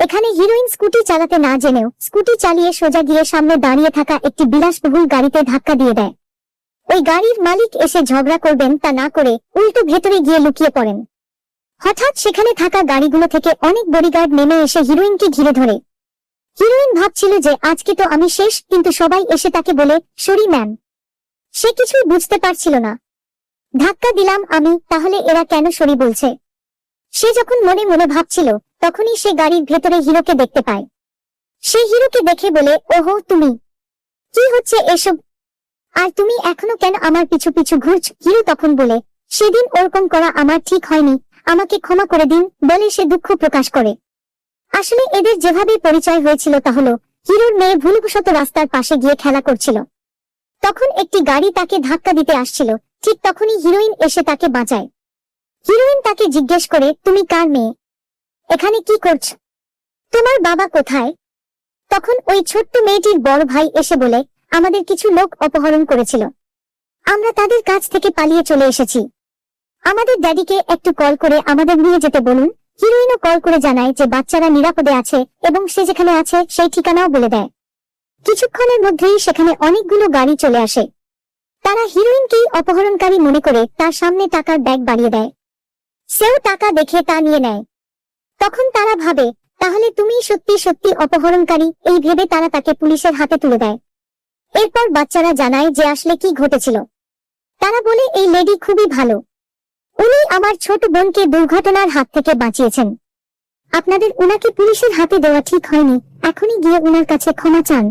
এখানে heroine scooty চালাতে না জেনেও স্কুটি চালিয়ে সোজা গিয়ে সামনে দাঁড়িয়ে থাকা একটি বিলাসবহুল গাড়িতে ধাক্কা দিয়ে দেয়। ওই গাড়ির মালিক এসে ঝগড়া করবেন তা না করে উল্টো ভেতরে গিয়ে লুকিয়ে পড়েন। হঠাৎ সেখানে থাকা গাড়িগুলো থেকে অনেক বডিগার্ড নেমে এসে হিরোইনকে ঘিরে ধরে। হিরোইন ভাবছিল যে আজকে তো আমি শেষ, কিন্তু সবাই এসে তাকে বলে সরি ম্যাম। সে কিছুই বুঝতে পারছিল না। ধাক্কা দিলাম আমি, তাহলে এরা কেন সরি বলছে? সে যখন মনে মনে ভাবছিল তখনই সে গাড়ির ভেতরে হিরোকে দেখতে পায়। সে হিরোকে দেখে বলে, ওহো তুমি, কি হচ্ছে এসব? আর তুমি এখনো কেন আমার পিছু পিছু ঘুরছ? হিরো তখন বলে, সেদিন ওরকম করা আমার ঠিক হয়নি, আমাকে ক্ষমা করে দিন বলে সে দুঃখ প্রকাশ করে। আসলে এদের যেভাবে পরিচয় হয়েছিল তা হলো, হিরোর মেয়ে ভুলবশত রাস্তার পাশে গিয়ে খেলা করছিল। তখন একটি গাড়ি তাকে ধাক্কা দিতে আসছিল, ঠিক তখনই হিরোইন এসে তাকে বাঁচায়। হিরোইন তাকে জিজ্ঞেস করে, তুমি কার মেয়ে? এখানে কি করছ? তোমার বাবা কোথায়? তখন ওই ছোট্ট মেয়েটির বড় ভাই এসে বলে, আমাদের কিছু লোক অপহরণ করেছিল, আমরা তাদের কাছ থেকে পালিয়ে চলে এসেছি। আমাদের ড্যাডিকে একটু কল করে আমাদের নিয়ে যেতে বলুন। হিরোইনও কল করে জানায় যে বাচ্চারা নিরাপদে আছে এবং সে যেখানে আছে সেই ঠিকানাও বলে দেয়। কিছুক্ষণের মধ্যেই সেখানে অনেকগুলো গাড়ি চলে আসে। তারা হিরোইনকেই অপহরণকারী মনে করে তার সামনে টাকার ব্যাগ বাড়িয়ে দেয়। সেও টাকা দেখে তা নিয়ে নেয়। তখন তারা ভাবে, তাহলে তুমি সত্যি সত্যি অপহরণকারী, এই ভেবে তারা তাকে পুলিশের হাতে তুলে দেয়। এরপর বাচ্চারা জানায় যে আসলে কি ঘটেছিল। তারা বলে, এই লেডি খুবই ভালো, উনি আমার ছোট বোনকে দুর্ঘটনার হাত থেকে বাঁচিয়েছেন। আপনাদের উনাকে পুলিশের হাতে দেওয়া ঠিক হয়নি, এখনই গিয়ে উনার কাছে ক্ষমা চান।